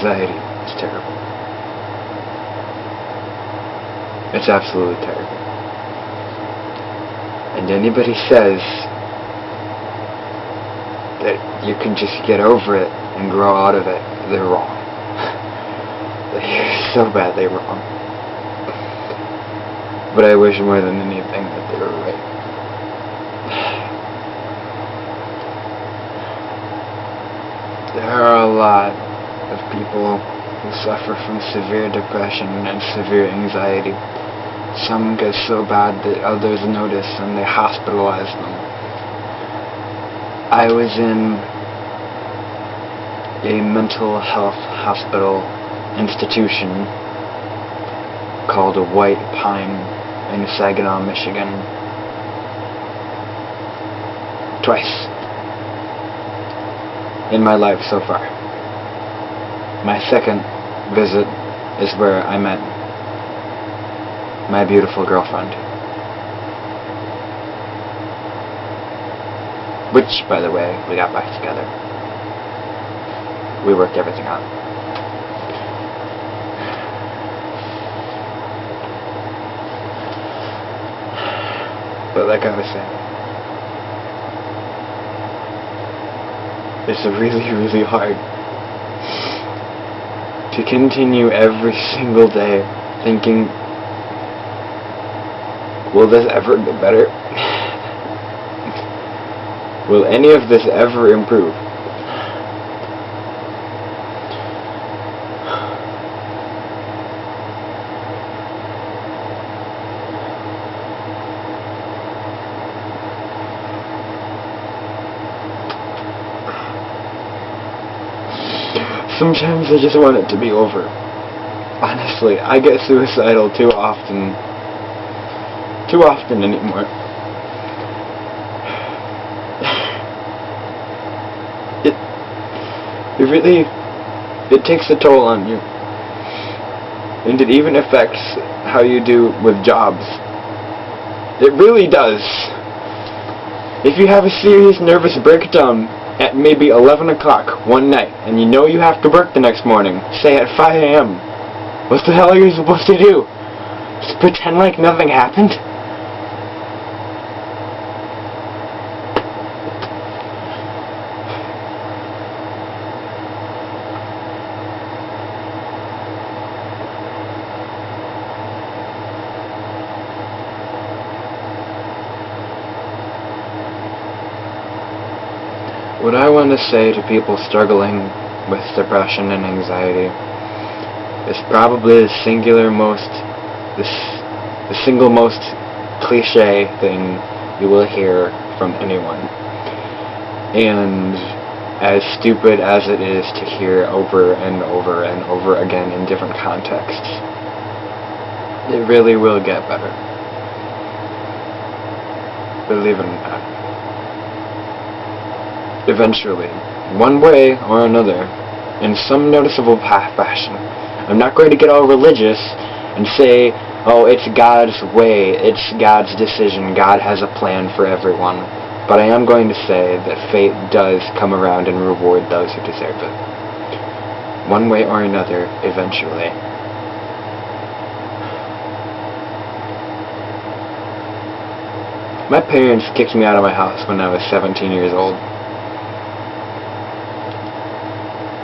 anxiety is terrible. It's absolutely terrible. And anybody says that you can just get over it and grow out of it, they're wrong. They're so badly wrong. But I wish more than anything that they were right. There are a lot of people who suffer from severe depression and severe anxiety. Some get so bad that others notice and they hospitalize them. I was in a mental health hospital institution called White Pine in Saginaw, Michigan. Twice in my life so far. My second visit is where I met my beautiful girlfriend. Which, by the way, we got back together. We worked everything out. But like I was saying, it's really, really hard to continue every single day thinking, will this ever get better? Will any of this ever improve? Sometimes I just want it to be over. Honestly, I get suicidal too often anymore. It takes a toll on you. And it even affects how you do with jobs. It really does. If you have a serious nervous breakdown at maybe 11 o'clock one night, and you know you have to work the next morning, say at 5 a.m., what the hell are you supposed to do? Just pretend like nothing happened? What I want to say to people struggling with depression and anxiety is probably the single most cliche thing you will hear from anyone. And as stupid as it is to hear over and over and over again in different contexts, it really will get better. Believe it or not. Eventually, one way or another, in some noticeable fashion. I'm not going to get all religious and say, oh, it's God's way, it's God's decision, God has a plan for everyone. But I am going to say that fate does come around and reward those who deserve it. One way or another, eventually. My parents kicked me out of my house when I was 17 years old.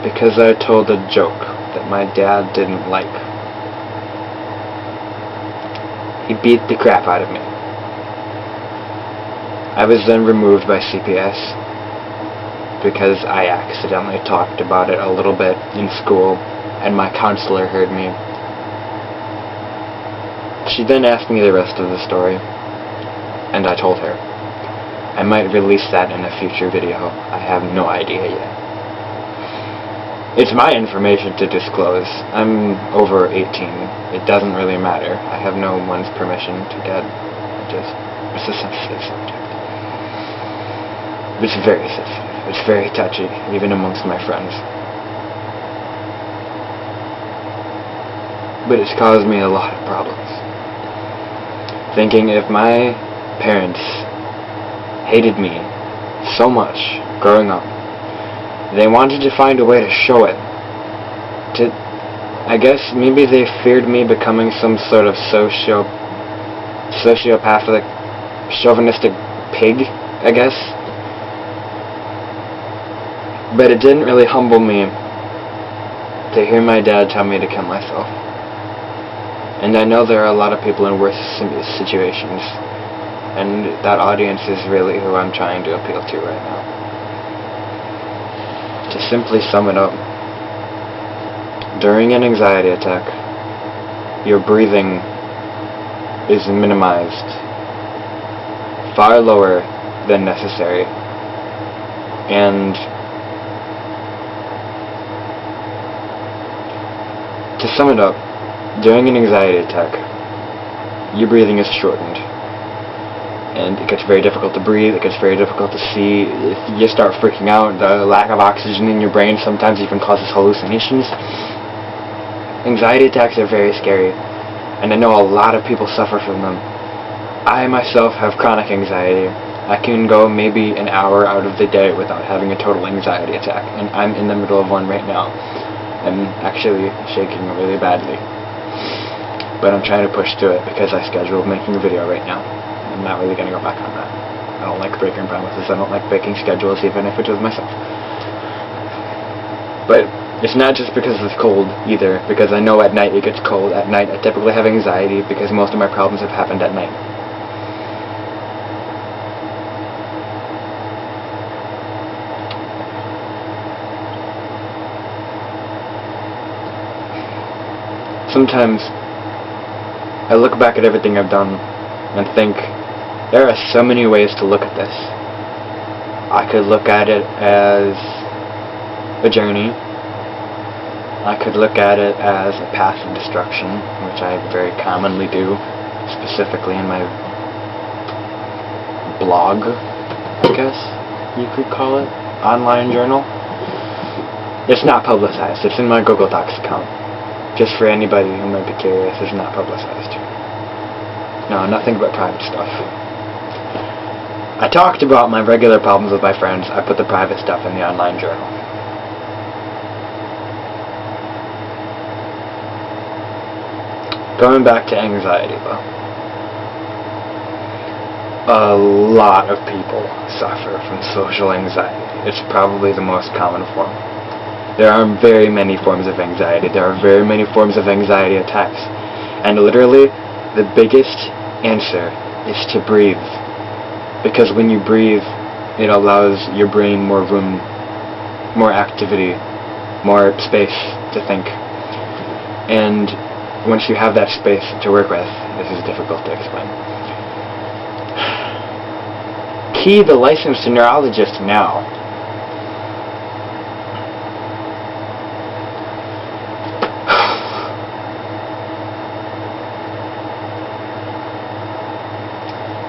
Because I told a joke that my dad didn't like. He beat the crap out of me. I was then removed by CPS because I accidentally talked about it a little bit in school and my counselor heard me. She then asked me the rest of the story and I told her. I might release that in a future video. I have no idea yet. It's my information to disclose. I'm over 18. It doesn't really matter. I have no one's permission to get. It's a sensitive subject. It's very sensitive. It's very touchy, even amongst my friends. But it's caused me a lot of problems. Thinking if my parents hated me so much growing up, they wanted to find a way to show it, to I guess maybe they feared me becoming some sort of sociopathic, chauvinistic pig, I guess. But it didn't really humble me to hear my dad tell me to kill myself. And I know there are a lot of people in worse situations, and that audience is really who I'm trying to appeal to right now. To simply sum it up, during an anxiety attack, your breathing is minimized, far lower than necessary, and to sum it up, during an anxiety attack, your breathing is shortened, and it gets very difficult to breathe, it gets very difficult to see. If you start freaking out, the lack of oxygen in your brain sometimes even causes hallucinations. Anxiety attacks are very scary, and I know a lot of people suffer from them. I myself have chronic anxiety. I can go maybe an hour out of the day without having a total anxiety attack, and I'm in the middle of one right now. I'm actually shaking really badly, but I'm trying to push through it because I scheduled making a video right now. I'm not really going to go back on that. I don't like breaking promises. I don't like breaking schedules, even if it's with myself. But it's not just because it's cold either, because I know at night it gets cold. At night I typically have anxiety because most of my problems have happened at night. Sometimes I look back at everything I've done and think, there are so many ways to look at this. I could look at it as a journey. I could look at it as a path of destruction, which I very commonly do, specifically in my blog, I guess you could call it, online journal. It's not publicized, it's in my Google Docs account. Just for anybody who might be curious, it's not publicized. No, nothing but private stuff. I talked about my regular problems with my friends. I put the private stuff in the online journal. Going back to anxiety, though. A lot of people suffer from social anxiety. It's probably the most common form. There are very many forms of anxiety. There are very many forms of anxiety attacks. And literally, the biggest answer is to breathe. Because when you breathe, it allows your brain more room, more activity, more space to think. And once you have that space to work with, this is difficult to explain. Key the licensed neurologist now.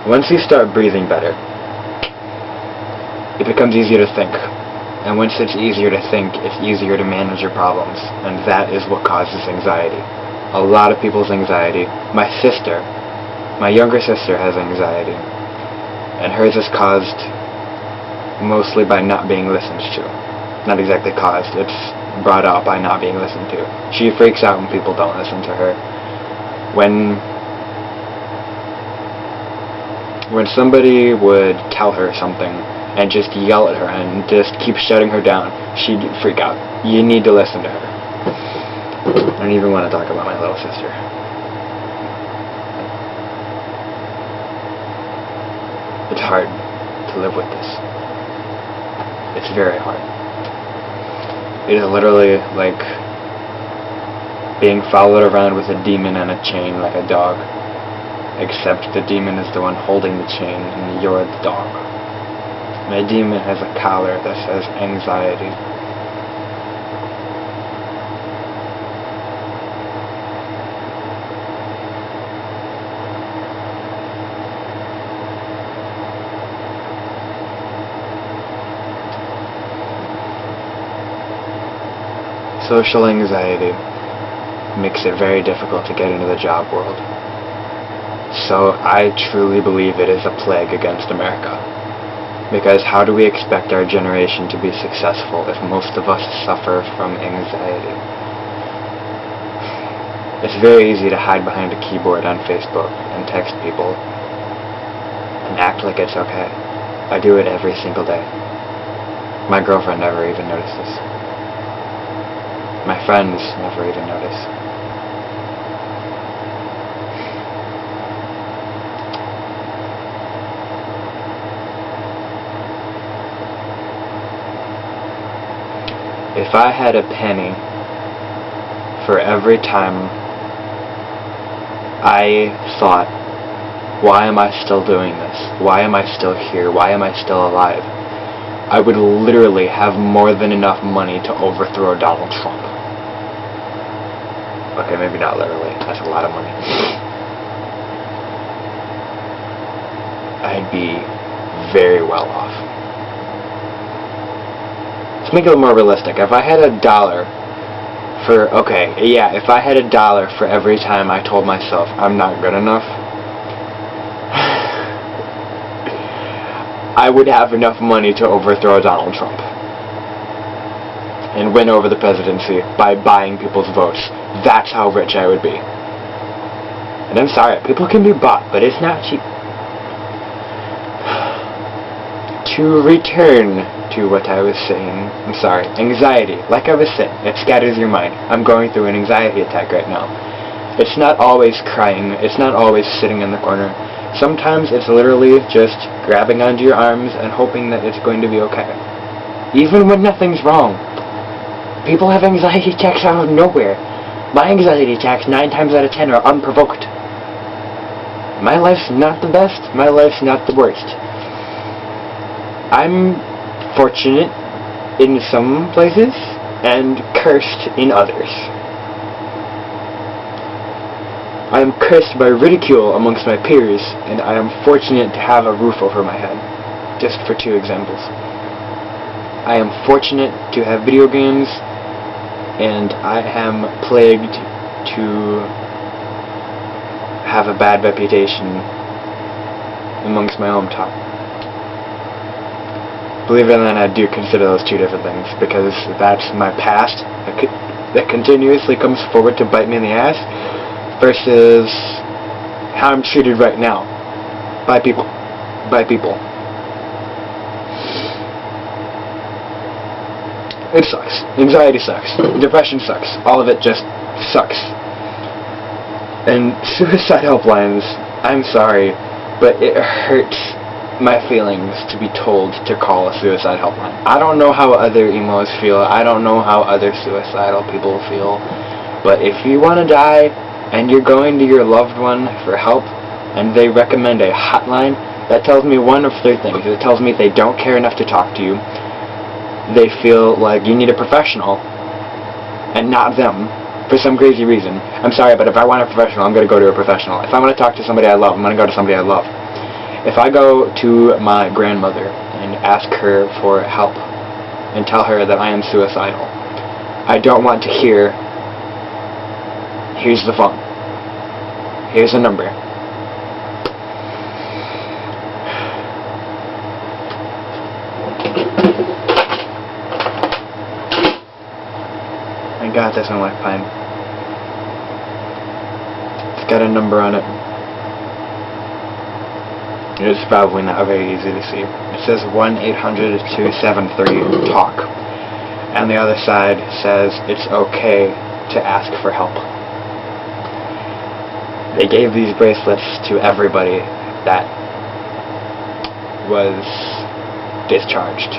Once you start breathing better, it becomes easier to think. And once it's easier to think, it's easier to manage your problems. And that is what causes anxiety. A lot of people's anxiety. My younger sister has anxiety. And hers is caused mostly by not being listened to. Not exactly caused, it's brought out by not being listened to. She freaks out when people don't listen to her. When somebody would tell her something and just yell at her and just keep shutting her down, she'd freak out. You need to listen to her. I don't even want to talk about my little sister. It's hard to live with this. It's very hard. It is literally like being followed around with a demon on a chain like a dog. Except the demon is the one holding the chain and you're the dog. My demon has a collar that says anxiety. Social anxiety makes it very difficult to get into the job world. So I truly believe it is a plague against America. Because how do we expect our generation to be successful if most of us suffer from anxiety? It's very easy to hide behind a keyboard on Facebook and text people and act like it's okay. I do it every single day. My girlfriend never even notices. My friends never even notice. If I had a penny for every time I thought, why am I still doing this? Why am I still here? Why am I still alive? I would literally have more than enough money to overthrow Donald Trump. Okay, maybe not literally. That's a lot of money. I'd be very well off. Let's make it more realistic. If I had $1 for, if I had $1 for every time I told myself I'm not good enough, I would have enough money to overthrow Donald Trump and win over the presidency by buying people's votes. That's how rich I would be. And I'm sorry, people can be bought, but it's not cheap. To return to what I was saying, I'm sorry, anxiety, like I was saying, it scatters your mind. I'm going through an anxiety attack right now. It's not always crying, it's not always sitting in the corner. Sometimes it's literally just grabbing onto your arms and hoping that it's going to be okay. Even when nothing's wrong. People have anxiety attacks out of nowhere. My anxiety attacks 9 times out of 10 are unprovoked. My life's not the best, my life's not the worst. I'm fortunate in some places and cursed in others. I am cursed by ridicule amongst my peers, and I am fortunate to have a roof over my head. Just for 2 examples. I am fortunate to have video games, and I am plagued to have a bad reputation amongst my hometown. Believe it or not, I do consider those 2 different things, because that's my past that continuously comes forward to bite me in the ass, versus how I'm treated right now by people. It sucks. Anxiety sucks. Depression sucks. All of it just sucks. And suicide helplines, I'm sorry, but it hurts my feelings to be told to call a suicide helpline. I don't know how other emos feel. I don't know how other suicidal people feel. But if you want to die and you're going to your loved one for help and they recommend a hotline, that tells me one of 3 things. It tells me they don't care enough to talk to you. They feel like you need a professional and not them for some crazy reason. I'm sorry, but if I want a professional, I'm going to go to a professional. If I want to talk to somebody I love, I'm going to go to somebody I love. If I go to my grandmother and ask her for help and tell her that I am suicidal, I don't want to hear, here's the phone, here's a number. I got this in my pine. It's got a number on it. It's probably not very easy to see. It says 1-800-273-TALK. And the other side says it's okay to ask for help. They gave these bracelets to everybody that was discharged.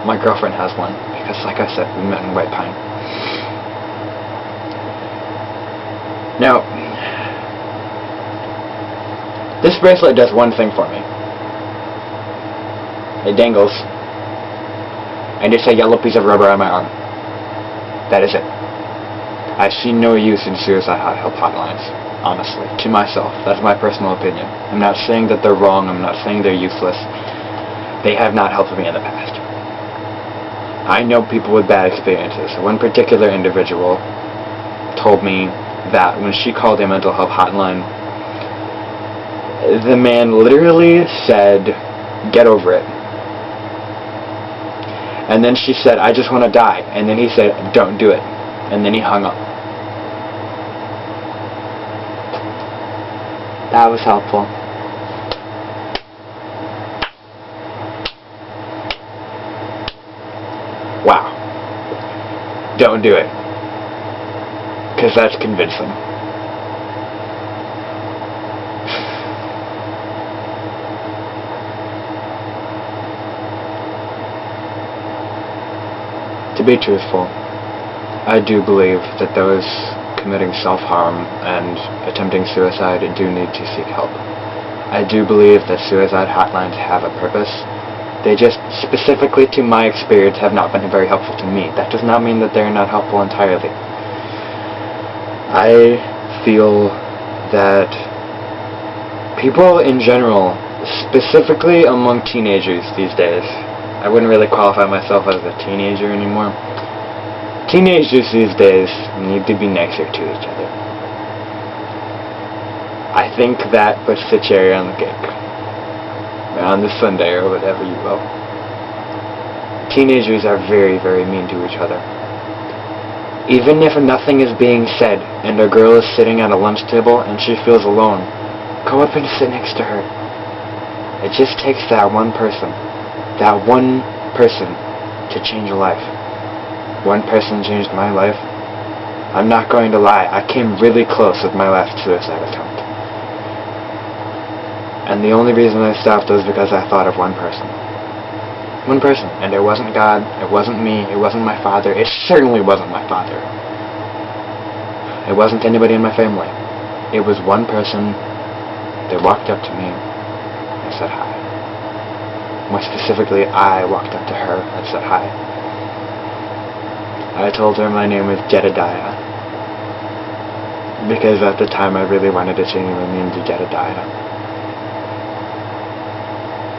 My girlfriend has one, because like I said, we met in White Pine. Now, this bracelet does one thing for me. It dangles, and it's a yellow piece of rubber on my arm. That is it. I see no use in suicide help hotlines, honestly, to myself. That's my personal opinion. I'm not saying that they're wrong, I'm not saying they're useless. They have not helped me in the past. I know people with bad experiences. One particular individual told me that when she called a mental health hotline, the man literally said, "Get over it." And then she said, "I just want to die." And then he said, "Don't do it." And then he hung up. that was helpful. Wow. Don't do it. Because that's convincing. To be truthful, I do believe that those committing self-harm and attempting suicide do need to seek help. I do believe that suicide hotlines have a purpose. They just, specifically to my experience, have not been very helpful to me. That does not mean that they're not helpful entirely. I feel that people in general, specifically among teenagers these days, I wouldn't really qualify myself as a teenager anymore. Teenagers these days need to be nicer to each other. I think that puts the cherry on the cake. On the sundae or whatever you will. Teenagers are very, very mean to each other. Even if nothing is being said and a girl is sitting at a lunch table and she feels alone, go up and sit next to her. It just takes that one person to change a life. One person changed my life. I'm not going to lie, I came really close with my last suicide attempt. And the only reason I stopped was because I thought of one person. One person. And it wasn't God, it wasn't me, it wasn't my father, it certainly wasn't my father. It wasn't anybody in my family. It was one person that walked up to me and said hi. More specifically, I walked up to her and said hi. I told her my name was Jedediah, because at the time I really wanted to change my name to Jedediah.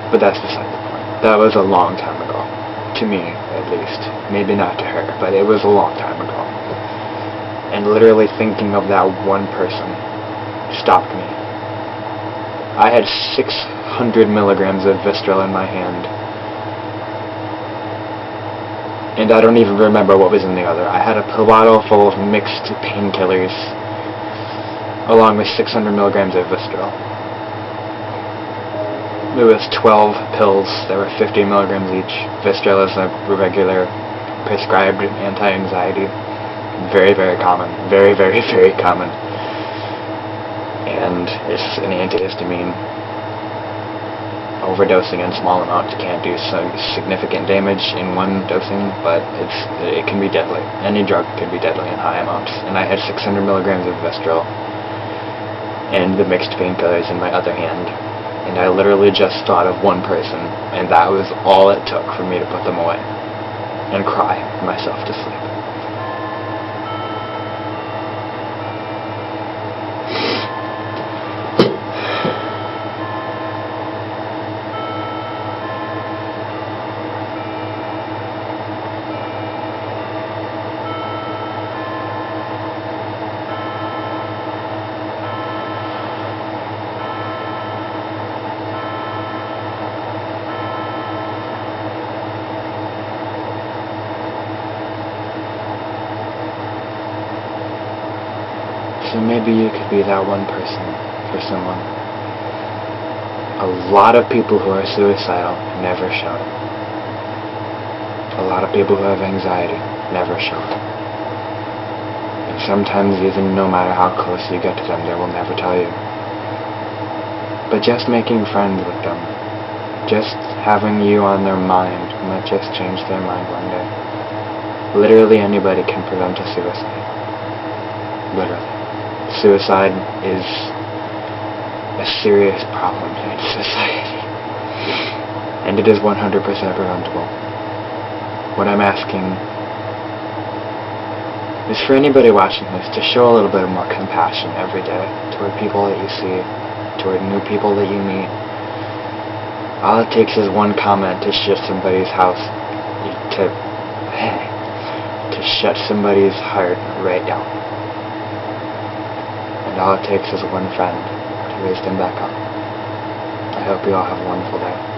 But that's beside the point. That was a long time ago. To me, at least. Maybe not to her, but it was a long time ago. And literally thinking of that one person stopped me. I had 600 milligrams of Visceral in my hand. And I don't even remember what was in the other. I had a bottle full of mixed painkillers, along with 600 milligrams of Visceral. It was 12 pills. There were 50 milligrams each. Visceral is a regular prescribed anti-anxiety. Very, very common. Very, very, very common. And it's an antihistamine. Overdosing in small amounts can do some significant damage in one dosing, but it can be deadly. Any drug can be deadly in high amounts. And I had 600 milligrams of Visceral and the mixed painkillers in my other hand. And I literally just thought of one person, and that was all it took for me to put them away and cry myself to sleep. So maybe you could be that one person for someone. A lot of people who are suicidal never show it. A lot of people who have anxiety never show it. And sometimes even no matter how close you get to them, they will never tell you. But just making friends with them, just having you on their mind might just change their mind one day. Literally anybody can prevent a suicide. Literally. Suicide is a serious problem in society, and it is 100% preventable. What I'm asking is for anybody watching this to show a little bit more compassion every day toward people that you see, toward new people that you meet. All it takes is one comment to shut somebody's house, to shut somebody's heart right down. And all it takes is one friend to raise them back up. I hope you all have a wonderful day.